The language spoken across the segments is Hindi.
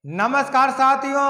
नमस्कार साथियों,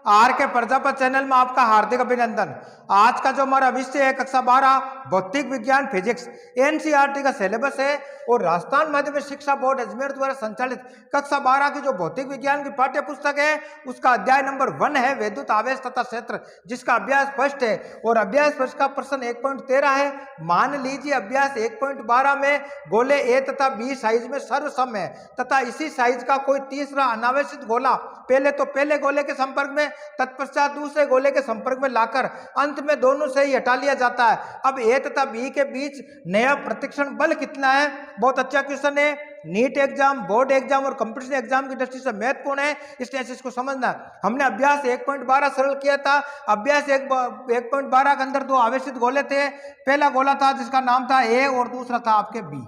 आर के प्रजापत चैनल में आपका हार्दिक अभिनंदन। आज का जो हमारा विषय है कक्षा 12 भौतिक विज्ञान फिजिक्स एनसीईआरटी का सिलेबस है और राजस्थान माध्यमिक शिक्षा बोर्ड अजमेर द्वारा संचालित कक्षा 12 की जो भौतिक विज्ञान की पाठ्य पुस्तक है उसका अध्याय नंबर 1 है विद्युत आवेश तथा क्षेत्र, जिसका अभ्यास फर्स्ट है और अभ्यास फर्स्ट का प्रश्न 1.13 है। मान लीजिए अभ्यास 1.12 में गोले ए तथा बी साइज में सर्वसम है तथा इसी साइज का कोई तीसरा अनावेशित गोला पहले तो पहले गोले के संपर्क में तत्पश्चात दूसरे गोले के संपर्क में लाकर अंत में दोनों से ही हटा लिया जाता है। अब ए तथा बी के बीच नया प्रतिक्षण बल कितना है? बहुत अच्छा क्वेश्चन है, नीट एग्जाम, बोर्ड एग्जाम और कंपटीशन एग्जाम की दृष्टि से महत्वपूर्ण है, इसलिए इसको समझना। हमने अभ्यास 1.12 सरल किया था। अभ्यास 1.12 के अंदर दो आवेशित गोले थे। पहला गोला था जिसका नाम था ए और दूसरा था आपके बी।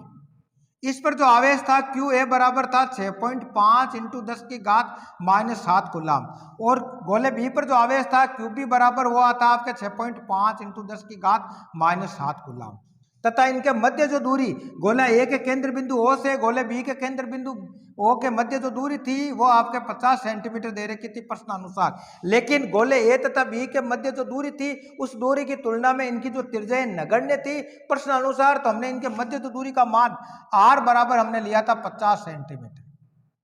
इस पर जो आवेश था क्यू ए बराबर था 6.5 इंटू 10 की घात -7 कूलम और गोले बी पर जो आवेश था क्यू बी बराबर हुआ था आपके 6.5 इंटू 10 की घात -7 कूलम तथा इनके मध्य जो दूरी गोला ए के केंद्र बिंदु ओ से गोले बी के केंद्र बिंदु ओ के मध्य जो दूरी थी वो आपके 50 सेंटीमीटर दे रखी थी प्रश्न अनुसार। लेकिन गोले ए तथा बी के मध्य जो दूरी थी उस दूरी की तुलना में इनकी जो त्रिज्याएं नगण्य थी प्रश्न अनुसार, तो हमने इनके मध्य जो दूरी का मान आर बराबर हमने लिया था 50 सेंटीमीटर।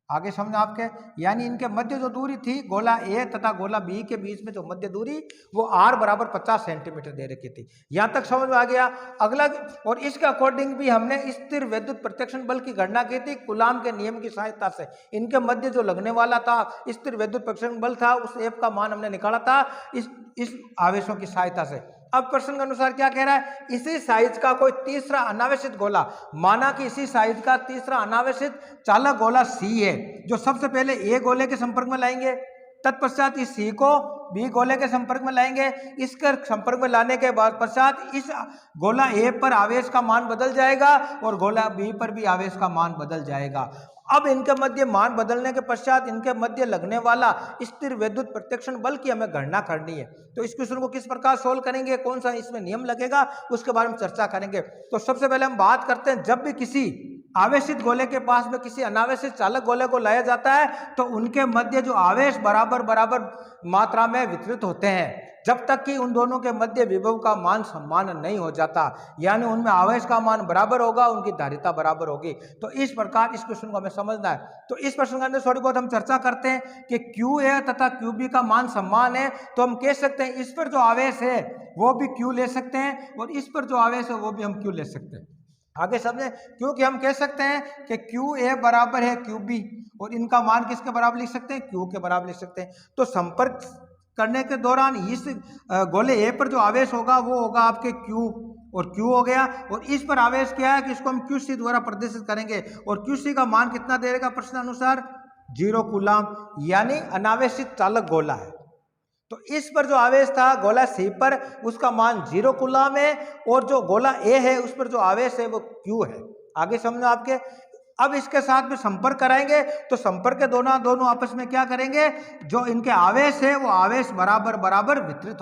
आगे समझ आपके, यानी इनके मध्य जो दूरी थी गोला ए तथा गोला बी के बीच में जो मध्य दूरी वो आर बराबर 50 सेंटीमीटर दे रखी थी। यहां तक समझ में आ गया। अगला, और इसके अकॉर्डिंग भी हमने स्थिर विद्युत प्रतिक्षण बल की गणना की थी कूलाम के नियम की सहायता से। इनके मध्य जो लगने वाला था स्थिर विद्युत प्रतिक्षण बल था उस एफ का मान हमने निकाला था इस आवेशों की सहायता से। अब प्रश्न के अनुसार क्या कह रहा है, इसी साइज का कोई तीसरा अनावेशित गोला, माना कि इसी साइज का तीसरा अनावेशित चालक गोला सी है जो सबसे पहले ए गोले के संपर्क में लाएंगे, तत्पश्चात इस सी को बी गोले के संपर्क में लाएंगे। इसके संपर्क में लाने के बाद पश्चात इस गोला ए पर आवेश का मान बदल जाएगा और गोला बी पर भी आवेश का मान बदल जाएगा। अब इनके मध्य मान बदलने के पश्चात इनके मध्य लगने वाला स्थिर विद्युत प्रतिक्षण बल की हमें गणना करनी है। तो इस क्वेश्चन को किस प्रकार सोल्व करेंगे, कौन सा इसमें नियम लगेगा, उसके बारे में चर्चा करेंगे। तो सबसे पहले हम बात करते हैं, जब भी किसी आवेशित गोले के पास में किसी अनावेशित चालक गोले को लाया जाता है तो उनके मध्य जो आवेश बराबर मात्रा में वितरित होते हैं जब तक कि उन दोनों के मध्य विभव का मान समान नहीं हो जाता, यानी उनमें आवेश का मान बराबर होगा, उनकी धारिता बराबर होगी। तो इस प्रकार इस क्वेश्चन को हमें समझना है। तो इस प्रश्न के अंदर थोड़ी बहुत हम चर्चा करते हैं कि क्यू ए तथा क्यू बी का मान समान है, तो हम कह सकते हैं इस पर जो आवेश है वो भी क्यू ले सकते हैं और इस पर जो आवेश है वो भी हम क्यू ले सकते हैं। आगे समझे, क्योंकि हम कह सकते हैं कि क्यू ए बराबर है क्यू बी और इनका मान किसके बराबर लिख सकते हैं, क्यू के बराबर लिख सकते हैं। तो संपर्क करने के दौरान इस गोले ए पर जो आवेश होगा वो होगा आपके क्यू और क्यू हो गया, और इस पर आवेश क्या है कि इसको हम क्यू सी द्वारा प्रदर्शित करेंगे और क्यू सी का मान कितना दे देगा प्रश्न अनुसार 0 कूलम, यानी अनावेशित चालक गोला है। तो इस पर जो आवेश था गोला सी पर उसका मान 0 कूलम है और जो गोला ए है उस पर जो आवेश है वो क्यू है। आगे समझो आपके। अब इसके साथ में संपर्क कराएंगे तो संपर्क के दोनों आपस में क्या करेंगे, जो इनके आवेश है वो आवेश बराबर वितरित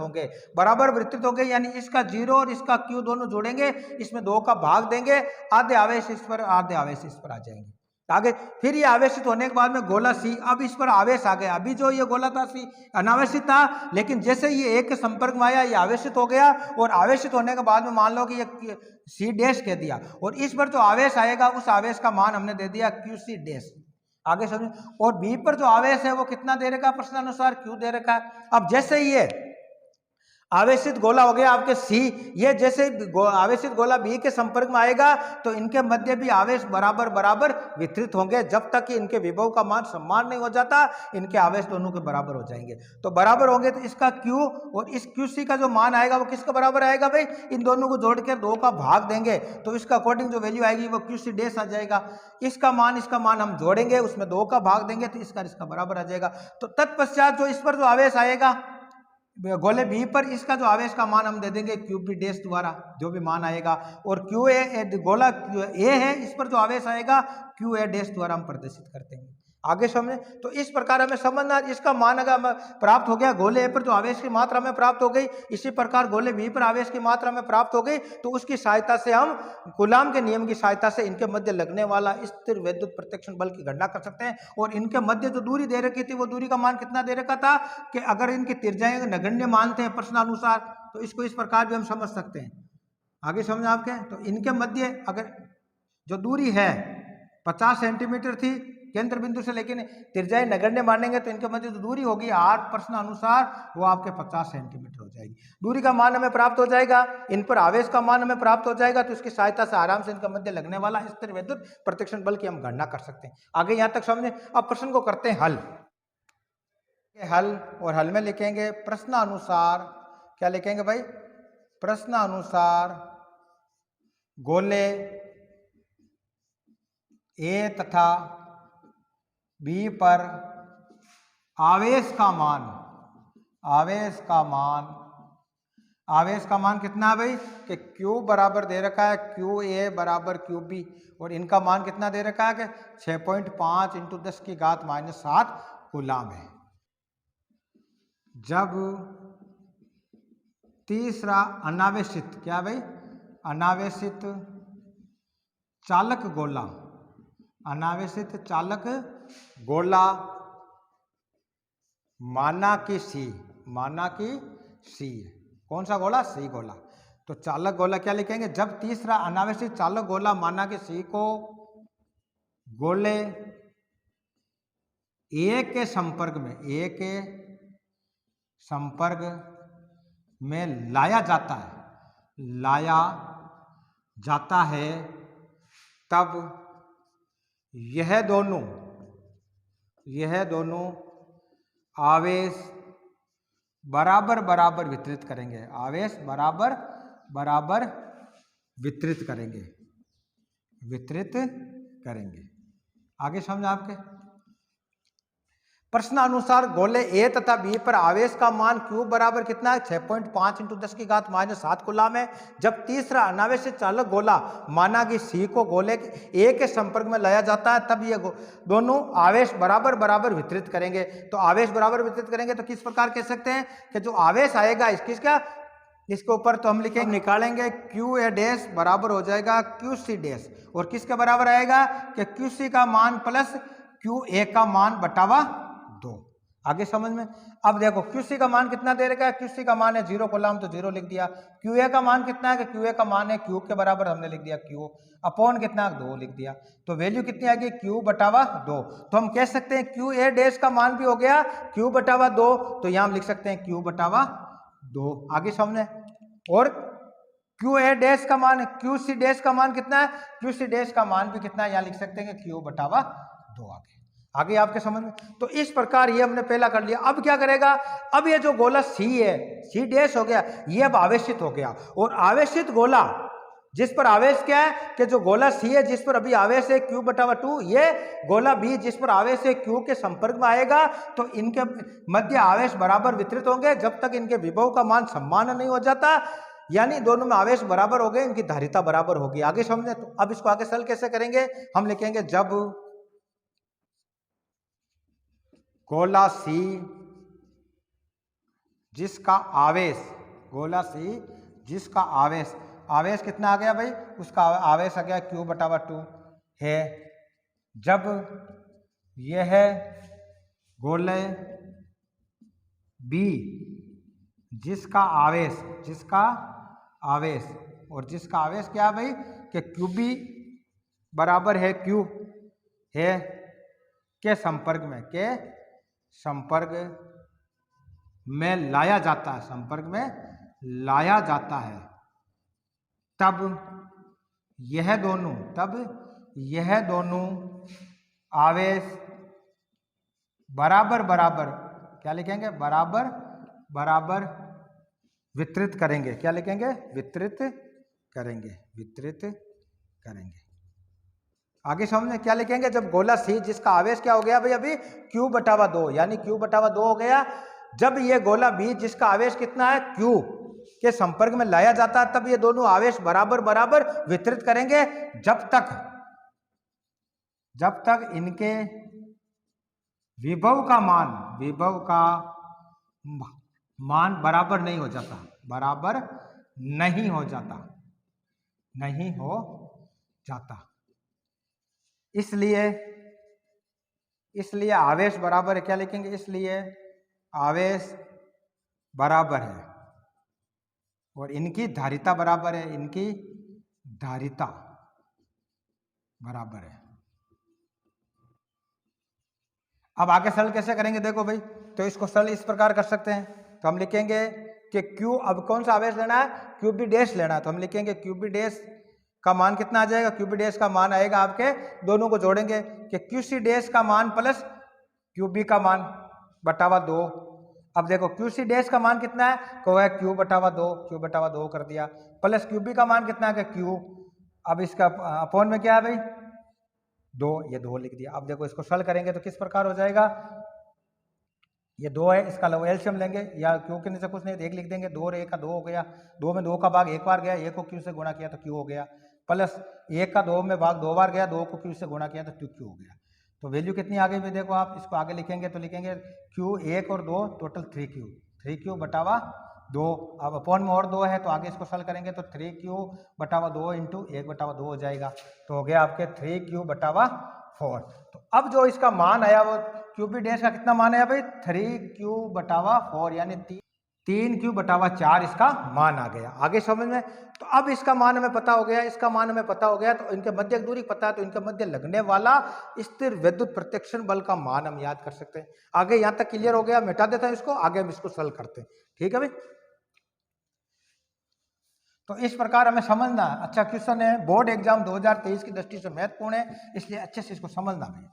होंगे, यानी इसका 0 और इसका क्यू दोनों जोड़ेंगे, इसमें 2 का भाग देंगे, आधे आवेश इस पर आधे आवेश इस पर आ जाएंगे। आगे फिर ये आवेशित होने के बाद में गोला सी, अब इस पर आवेश आ गया। अभी जो ये गोला था सी अनावेशित था, लेकिन जैसे ये एक के संपर्क में आया ये आवेशित हो गया और आवेशित होने के बाद में मान लो कि ये सी डैश कह दिया और इस पर जो आवेश आएगा उस आवेश का मान हमने दे दिया क्यू सी डैश। आगे समझे, और बी पर जो आवेश है वो कितना दे रखा प्रश्न अनुसार क्यू दे रखा है। अब जैसे ये आवेशित गोला हो गया आपके सी, ये जैसे आवेशित गोला बी के संपर्क में आएगा तो इनके मध्य भी आवेश बराबर वितरित होंगे जब तक कि इनके विभव का मान समान नहीं हो जाता, इनके आवेश दोनों के बराबर हो जाएंगे। तो बराबर होंगे तो इसका क्यू और इस क्यू सी का जो मान आएगा वो किसके बराबर आएगा भाई, इन दोनों को जोड़ के 2 का भाग देंगे तो इसका अकॉर्डिंग जो वैल्यू आएगी वो क्यू सी डैश आ जाएगा। इसका मान हम जोड़ेंगे, उसमें 2 का भाग देंगे तो इसका बराबर आ जाएगा। तो तत्पश्चात जो इस पर जो आवेश आएगा गोले बी पर, इसका जो आवेश का मान हम दे देंगे क्यू बी डैश द्वारा, जो भी मान आएगा, और क्यू ए गोला ए है इस पर जो आवेश आएगा क्यू ए डैश द्वारा हम प्रदर्शित करते हैं। आगे समझे। तो इस प्रकार हमें समझना, इसका मान अगर हमें प्राप्त हो गया, गोले ए पर जो आवेश की मात्रा हमें प्राप्त हो गई, इसी प्रकार गोले बी पर आवेश की मात्रा हमें प्राप्त हो गई, तो उसकी सहायता से हम कूलाम के नियम की सहायता से इनके मध्य लगने वाला स्थिर वैद्युत प्रत्याकर्षण बल की गणना कर सकते हैं। और इनके मध्य जो दूरी दे रखी थी, वो दूरी का मान कितना दे रखा था कि अगर इनकी त्रिज्याएं नगण्य मानते हैं प्रश्नानुसार, तो इसको इस प्रकार भी हम समझ सकते हैं। आगे समझ आपके, तो इनके मध्य अगर जो दूरी है 50 सेंटीमीटर थी केंद्र बिंदु से, लेकिन त्रिज्याएं नगण्य मानेंगे तो इनके मध्य जो दूरी होगी आर प्रश्न अनुसार वो आपके 50 सेंटीमीटर हो जाएगी। दूरी का मान हमें प्राप्त हो जाएगा, इन पर आवेश का मान हमें प्राप्त हो जाएगा, तो इसकी सहायता से आराम से इनके मध्य लगने वाला स्थिर वैद्युत प्रत्याकर्षण बल की हम गणना कर सकते हैं। आगे यहाँ तक समझे। अब प्रश्न को करते हैं हल। और हल में लिखेंगे प्रश्नानुसार, क्या लिखेंगे भाई, प्रश्नानुसार गोले ए तथा बी पर आवेश का मान कितना है भाई कि Q बराबर दे रखा है क्यू ए बराबर क्यू बी, और इनका मान कितना दे रखा है कि 6.5 × 10⁻⁷ कूलाम है। जब तीसरा अनावेशित, क्या भाई, अनावेशित चालक गोला माना कि सी, कौन सा गोला, सी गोला, तो चालक गोला क्या लिखेंगे, जब तीसरा अनावेशित चालक गोला माना कि सी को गोले ए के संपर्क में लाया जाता है, तब यह दोनों आवेश बराबर वितरित करेंगे। आगे समझ आपके। प्रश्नानुसार गोले ए तथा बी पर आवेश का मान Q बराबर कितना है, 6.5 × 10⁻⁷ कूलाम है। जब तीसरा अनावेशित चालक गोला माना कि सी को गोले ए के संपर्क में लाया जाता है, तब ये दोनों आवेश बराबर वितरित करेंगे। तो आवेश बराबर वितरित करेंगे तो किस प्रकार कह सकते हैं कि जो आवेश आएगा इसके ऊपर तो हम लिखेंगे, निकालेंगे क्यू ए डैश बराबर हो जाएगा क्यू सी डैश, और किसके बराबर आएगा कि क्यू सी का मान प्लस क्यू ए का मान बटावा 2। आगे समझ में। अब देखो क्यूसी का मान कितना दे रखा है, क्यूसी का मान है 0 कूलाम, तो 0 लिख दिया। क्यूए का मान कितना है कि क्यूए का मान है क्यू के बराबर, हमने लिख दिया क्यू अपॉन कितना 2 लिख दिया। तो वैल्यू कितनी आएगी, क्यू बटावा 2। तो हम कह सकते हैं क्यू ए डैश का मान भी हो गया क्यू बटावा 2, तो यहाँ हम लिख सकते हैं क्यू बटावा 2। आगे समझे। और क्यू ए डैश का मान, क्यू सी डैश का मान कितना है, क्यू सी डैश का मान भी कितना है, यहाँ लिख सकते हैं कि क्यू बटावा 2। आगे आपके समझ में। तो इस प्रकार ये हमने पहला कर लिया। अब क्या करेगा, अब ये जो गोला सी है, सी डैश हो गया, ये अब आवेशित हो गया, और आवेशित गोला जिस पर आवेश क्या है कि जो गोला सी है जिस पर अभी आवेश है Q बटावा 2, ये गोला बी जिस पर आवेश है Q के संपर्क में आएगा, तो इनके मध्य आवेश बराबर वितरित होंगे जब तक इनके विभव का मान समान नहीं हो जाता, यानी दोनों में आवेश बराबर हो गए, इनकी धारिता बराबर होगी। आगे समझे। तो अब इसको आगे सरल कैसे करेंगे, हम लिखेंगे जब गोला सी जिसका आवेश कितना आ गया भाई, उसका आवेश आ गया Q बटावा 2 है, जब यह गोले B जिसका आवेश क्या है भाई कि QB बराबर है Q है के संपर्क में लाया जाता है, तब यह दोनों आवेश बराबर क्या लिखेंगे, बराबर वितरित करेंगे। क्या लिखेंगे, वितरित करेंगे। आगे समझे। क्या लिखेंगे, जब गोला सी जिसका आवेश क्या हो गया भाई अभी Q बटावा 2, यानी Q बटावा 2 हो गया, जब ये गोला बी जिसका आवेश कितना है Q के संपर्क में लाया जाता है, तब ये दोनों आवेश बराबर वितरित करेंगे जब तक इनके विभव का मान बराबर नहीं हो जाता, बराबर नहीं हो जाता, नहीं हो जाता। इसलिए आवेश बराबर है, क्या लिखेंगे, इसलिए आवेश बराबर है और इनकी धारिता बराबर है, इनकी धारिता बराबर है। अब आगे सरल कैसे करेंगे देखो भाई, तो इसको सरल इस प्रकार कर सकते हैं। तो हम लिखेंगे कि क्यू, अब कौन सा आवेश लेना है, क्यू बी डैश लेना है, तो हम लिखेंगे क्यू बी डैश का मान कितना आ जाएगा, क्यू बी डैश का मान आएगा आपके, दोनों को जोड़ेंगे कि क्यू सी डैश का मान प्लस क्यू बी का मान बटावा 2। अब देखो क्यू सी डैश का मान कितना है, को है क्यू बटावा 2, क्यू बटावा 2 कर दिया, प्लस क्यू बी का मान कितना है, क्यू, अब इसका अपॉन में क्या है भाई 2, ये 2 लिख दिया। अब देखो इसको सरल करेंगे तो किस प्रकार हो जाएगा, ये 2 है, इसका एलसीएम लेंगे या क्यू के नीचे कुछ नहीं, 1 लिख देंगे, 2 और 1 का 2 हो गया, 2 में 2 का भाग 1 बार गया, 1 को क्यू से गुणा किया तो क्यू हो गया, प्लस 1 का 2 में भाग 2 बार गया, 2 को क्यू से गुणा किया तो क्यू हो गया। तो वैल्यू कितनी आ गई भाई देखो, आप इसको आगे लिखेंगे तो लिखेंगे क्यू 1 और 2 टोटल 3Q बटावा 2। अब अपॉन में और 2 है तो आगे इसको सरल करेंगे तो 3Q बटावा 2 इंटू 1 बटावा 2 हो जाएगा, तो हो गया आपके 3Q बटावा 4। तो अब जो इसका मान आया वो क्यू बी डैश का कितना मान आया भाई 3Q बटावा 4, यानी 3Q बटावा 4 इसका मान आ गया। आगे समझ में, तो अब इसका मान हमें पता हो गया, इसका मान हमें पता हो गया, तो इनके मध्य दूरी पता है, तो इनके मध्य लगने वाला स्थिर विद्युत प्रतिक्षण बल का मान हम याद कर सकते हैं। आगे यहां तक क्लियर हो गया, मिटा देता हूं इसको, आगे हम इसको सरल करते हैं, ठीक है भाई। तो इस प्रकार हमें समझना, अच्छा क्वेश्चन है, बोर्ड एग्जाम 2023 की दृष्टि से महत्वपूर्ण है, इसलिए अच्छे से इसको समझना भाई।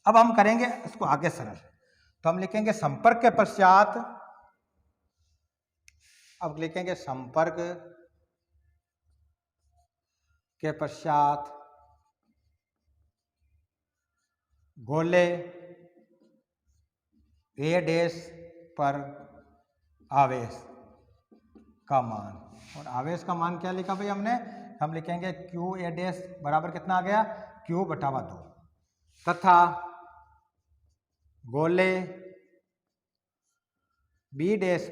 अब हम करेंगे इसको आगे सरल, तो हम लिखेंगे संपर्क के पश्चात, अब लिखेंगे संपर्क के पश्चात गोले ए डैश पर आवेश का मान, और आवेश का मान क्या लिखा भाई हमने, हम लिखेंगे क्यू ए डैश बराबर कितना आ गया, क्यू बटावा 2, तथा गोले बी डैश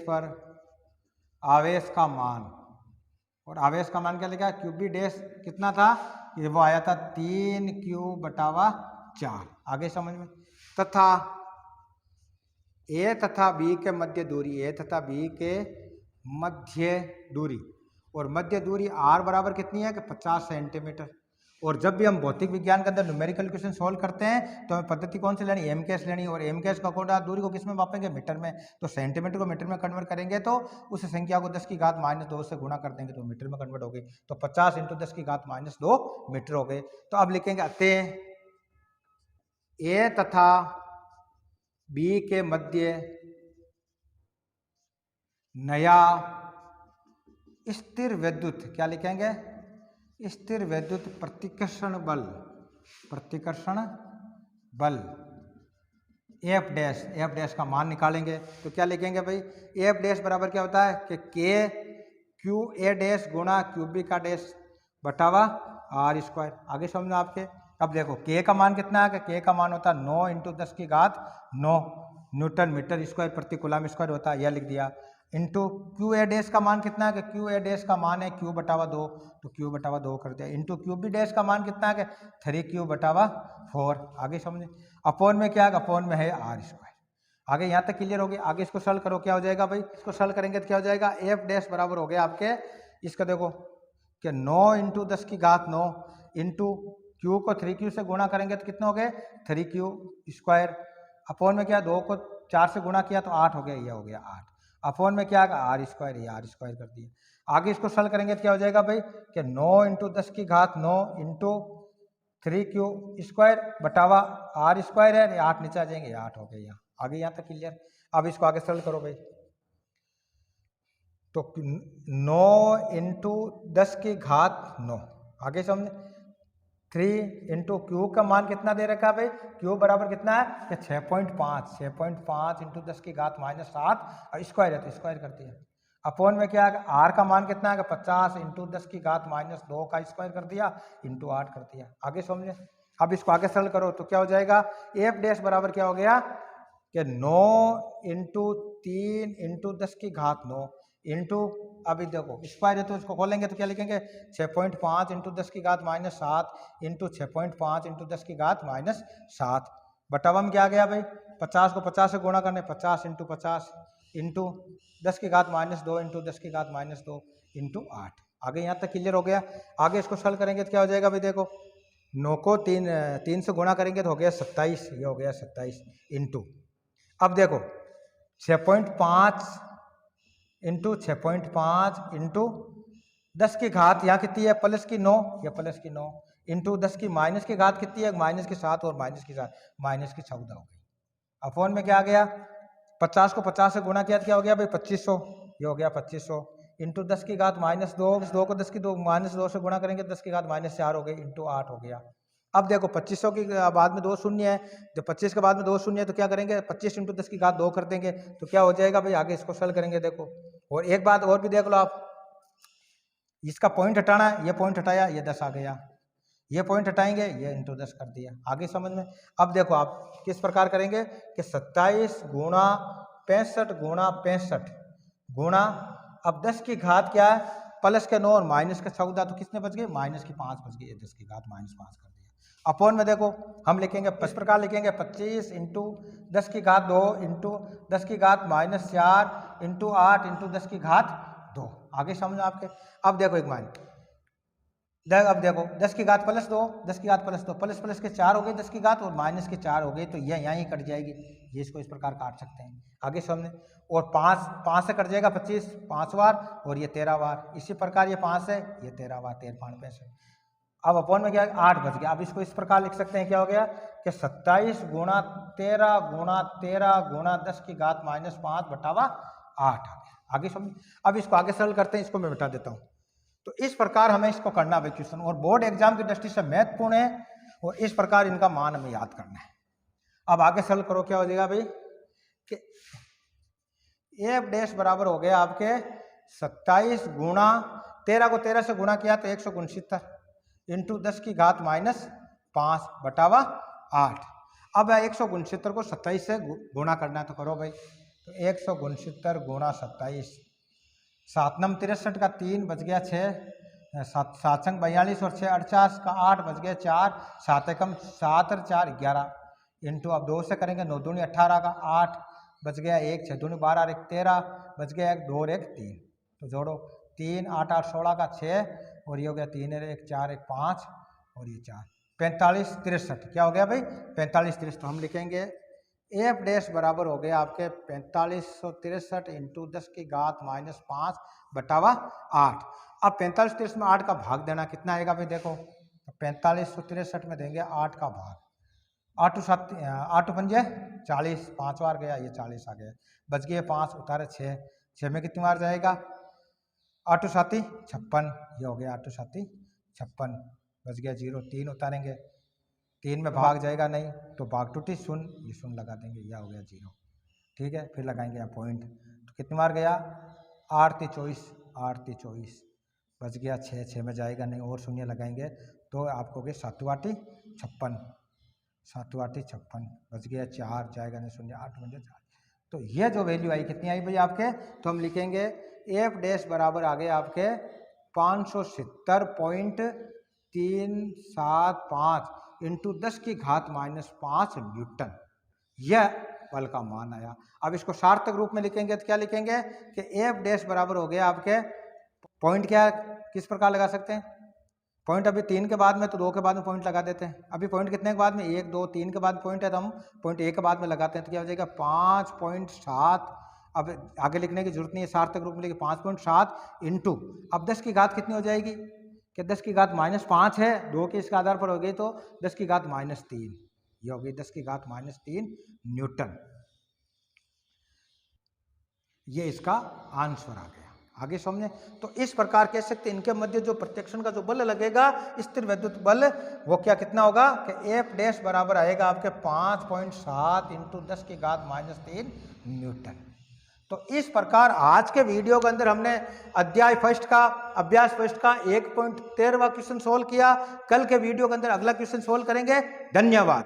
पर आवेश का मान, और आवेश का मान क्या लिखा, क्यू बी डैश कितना था, ये वो आया था 3Q बटावा 4। आगे समझ में, तथा ए तथा बी के मध्य दूरी, ए तथा बी के मध्य दूरी, और मध्य दूरी आर बराबर कितनी है कि 50 सेंटीमीटर। और जब भी हम भौतिक विज्ञान के अंदर न्यूमेरिकल क्वेश्चन सॉल्व करते हैं तो हमें पद्धति कौन सी लेनी, एम कैश लेनी, और एम कैश का कोड दूरी को किस में मापेंगे, मीटर में, तो सेंटीमीटर को मीटर में कन्वर्ट करेंगे तो उस संख्या को 10 की घात -2 से गुणा कर देंगे तो मीटर में कन्वर्ट हो गई, तो 50 × 10 की घात -2 मीटर हो गए। तो अब लिखेंगे अतः ए तथा बी के मध्य नया स्थिर विद्युत, क्या लिखेंगे, स्थिर विद्युत प्रतिकर्षण बल एफ डैश का मान निकालेंगे, तो क्या लिखेंगे भाई, एफ डैश बराबर क्या होता है कि के क्यू ए डैश गुणा क्यू बी का डैश बटावा आर स्क्वायर। आगे समझना आपके, अब देखो के का मान कितना है कि के का मान होता है 9 × 10 की घात 9 न्यूटन मीटर स्क्वायर प्रति कूलम स्क्वायर होता है, यह लिख दिया, इंटू क्यू ए डैश का मान कितना है कि क्यू ए डैश का मान है क्यू बटावा 2, तो क्यू बटावा 2 कर दिया, इंटू क्यू बी डैश का मान कितना है कि 3Q बटावा 4। आगे समझे, अपॉन में क्या है, अपॉन में है आर स्क्वायर। आगे यहाँ तक क्लियर हो गया, आगे इसको सरल करो, क्या हो जाएगा भाई, इसको सरल करेंगे तो क्या हो जाएगा, एफ डैश बराबर हो गया आपके, इसका देखो कि 9 × 10 की घात 9 इंटू क्यू को 3Q से गुणा करेंगे तो कितना हो गए 3Q स्क्वायर, अपॉन में क्या 2 को 4 से गुणा किया तो 8 हो गया, यह हो गया 8, अपॉन में क्या आर स्क्वायर, ये आर स्क्वायर कर दिया। आगे इसको सरल करेंगे तो क्या हो जाएगा भाई कि 9 × 10 की घात 9 इंटू 3Q स्क्वायर बटावा आर स्क्वायर है, 8 नीचे आ जाएंगे, 8 हो गए यहाँ। आगे यहाँ तक क्लियर, अब इसको आगे सरल करो भाई, तो 9 × 10 की घात 9, आगे समझे 3 × Q का मान कितना दे रखा है भाई, Q बराबर कितना है कि 6.5 × 10 की घात -7 स्क्वायर है तो स्क्वायर कर दिया, अपॉन में क्या है R का मान कितना है कि 50 × 10 की घात -2 का स्क्वायर कर दिया इंटू 8 कर दिया। आगे समझे, अब इसको आगे सरल करो तो क्या हो जाएगा, एफ डैश बराबर क्या हो गया कि 9 इंटू 3 इंटू 10 की घात 9 इंटू, अभी देखो स्क्वायर है तो इसको खोलेंगे तो क्या लिखेंगे 6.5 इंटू 10 की घात -7 इंटू 6.5 इंटू 10 की घात -7 बटावा में क्या आ गया भाई 50 को 50 से गुणा करने 50 इंटू 50 इंटू 10 की घात -2 इंटू 10 की घात -2 इंटू 8। आगे यहाँ तक क्लियर हो गया। आगे इसको सरल करेंगे तो क्या हो जाएगा भाई, देखो 9 को 3 से गुणा करेंगे तो हो गया 27, ये हो गया 27 इंटू, अब देखो 6.5 इंटू 6.5 इंटू 10 की घात यहाँ कितनी है प्लस की 9, या प्लस की 9 इंटू 10 की माइनस की घात कितनी है माइनस की 7 और माइनस की 7 माइनस की 14 हो गई। अपॉन में क्या आ गया 50 को 50 से गुणा किया तो क्या हो गया भाई 2500, ये हो गया 2500 इंटू 10 की घात -2, 2 को 10 की 2 -2 से गुणा करेंगे 10 की घात -4 हो गई इंटू 8 हो गया। अब देखो 2500 की बाद में 2 शून्य है, जब 25 के बाद में 2 शून्य है तो क्या करेंगे 25 इंटू 10 की घात 2 कर देंगे तो क्या हो जाएगा भाई, आगे इसको सरल करेंगे। देखो और एक बात और भी देख लो आप, इसका पॉइंट हटाना है, ये पॉइंट हटाया ये 10 आ गया, ये पॉइंट हटाएंगे ये इंटू 10 कर दिया, आगे समझ में। अब देखो आप किस प्रकार करेंगे कि 27 गुणा 65 गुणा 65 गुणा, अब 10 की घात क्या है प्लस के 9 और माइनस के 14 तो कितने बच गए -5 बच गए, 10 की घात -5 कर दिया। अपॉन में देखो हम लिखेंगे इस प्रकार लिखेंगे 25 इंटू 10 की घात 2 इंटू 10 की घात -4 इंटू 8 इंटू 10 की घात 2, आगे समझ आपके। अब देखो एक मान, अब देखो 10 की घात +2 10 की घात +2 प्लस प्लस के 4 हो गए 10 की घात और माइनस की 4 हो गई तो यह यहाँ ही कट जाएगी, ये इसको इस प्रकार काट सकते हैं, आगे समझे। और 5 से कट जाएगा 25 5 बार और ये 13 बार, इसी प्रकार ये 5 है ये 13 बार 13 5 65। अब अपॉन में क्या 8 बच गया। अब इसको इस प्रकार लिख सकते हैं क्या हो गया कि 27 गुणा 13 गुणा 13 गुणा 10 की घात -5 बटावा 8 आ गया, आगे समझ। अब इसको आगे सरल करते हैं, इसको मैं मिटा देता हूँ। तो इस प्रकार हमें इसको करना है क्वेश्चन, और बोर्ड एग्जाम की दृष्टि से महत्वपूर्ण है और इस प्रकार इनका मान हमें याद करना है। अब आगे सरल करो क्या हो जाएगा भाई कि एफ डैश बराबर हो गया आपके 27 गुणा 13 को 13 से गुणा किया तो 169 इंटू 10 की घात -5 बटावा 8। अब 169 को 27 से गुणा करना है तो करो भाई, तो 169 गुणा 27, 7 नम 63 का 3 बच गया 6, 7 संग 42 और 6 48 का 8 बच गया 4, 7 एकम 7 और 4 11 इंटू, अब 2 से करेंगे 9 दूनी 18 का 8 बच गया 1, 6 दूनी 12 और 1 13 बच गया 1 2 और 1 3, तो जोड़ो 3 8 8 16 का 6 और ये हो गया 3 और 1 4 1 5 और ये 4 45 63, क्या हो गया भाई 45 63। तो हम लिखेंगे एफ डैश बराबर हो गया आपके 4563 इंटू 10 की घात -5 बटावा 8। अब 45 63 में 8 का भाग देना कितना आएगा भाई, देखो 4563 में देंगे 8 का भाग, 8 पंजे 40, 5 बार गया ये 40 आ गया, बच गए 5 उतारे 6, 6 में कितनी बार जाएगा 8 7 56, ये हो गया 8 7 56, बच गया 0, 3 उतारेंगे 3 में भाग जाएगा नहीं तो भाग टूटी शून्य, ये शून्य लगा देंगे, यह हो गया 0, ठीक है। फिर लगाएंगे यहाँ पॉइंट, तो कितनी बार गया 8 3 24, 8 3 24, बच गया 6, 6 में जाएगा नहीं और शून्य लगाएंगे तो आपको गए 7 8 56, 7 8 56, बच गया 4 जाएगा नहीं शून्य, 8 बन 4। तो ये जो वैल्यू आई कितनी आई भाई आपके, तो हम लिखेंगे एफ डैश बराबर आ गए आपके 570.375 इंटू 10 की घात -5 न्यूटन, यह बल का मान आया। अब इसको सार्थक रूप में लिखेंगे तो क्या लिखेंगे कि एफ डैश बराबर हो गया आपके पॉइंट, क्या किस प्रकार लगा सकते हैं पॉइंट, अभी 3 के बाद में तो 2 के बाद में पॉइंट लगाते हैं, अभी पॉइंट कितने के बाद में 1 2 3 के बाद पॉइंट है तो हम पॉइंट 1 के बाद में लगाते हैं तो क्या हो जाएगा 5.7। अब आगे लिखने की जरूरत नहीं है, सार्थक रूप में लिखे 5.7 इंटू, अब 10 की घात कितनी हो जाएगी कि 10 की घात -5 है, 2 के इसके आधार पर हो गई तो 10 की घात -3, ये हो गई 10 की घात -3 न्यूटन, ये इसका आंसर आ गया, आगे समझे। तो इस प्रकार कह सकते हैं इनके मध्य जो प्रत्यक्षण का जो बल लगेगा स्थिर वैद्युत बल, वो क्या कितना होगा कि एफ डैश बराबर आएगा आपके 5.7 इंटू 10 की घात -3 न्यूटन। तो इस प्रकार आज के वीडियो के अंदर हमने अध्याय फर्स्ट का अभ्यास फर्स्ट का 1.13वां क्वेश्चन सोल्व किया। कल के वीडियो के अंदर अगला क्वेश्चन सोल्व करेंगे। धन्यवाद।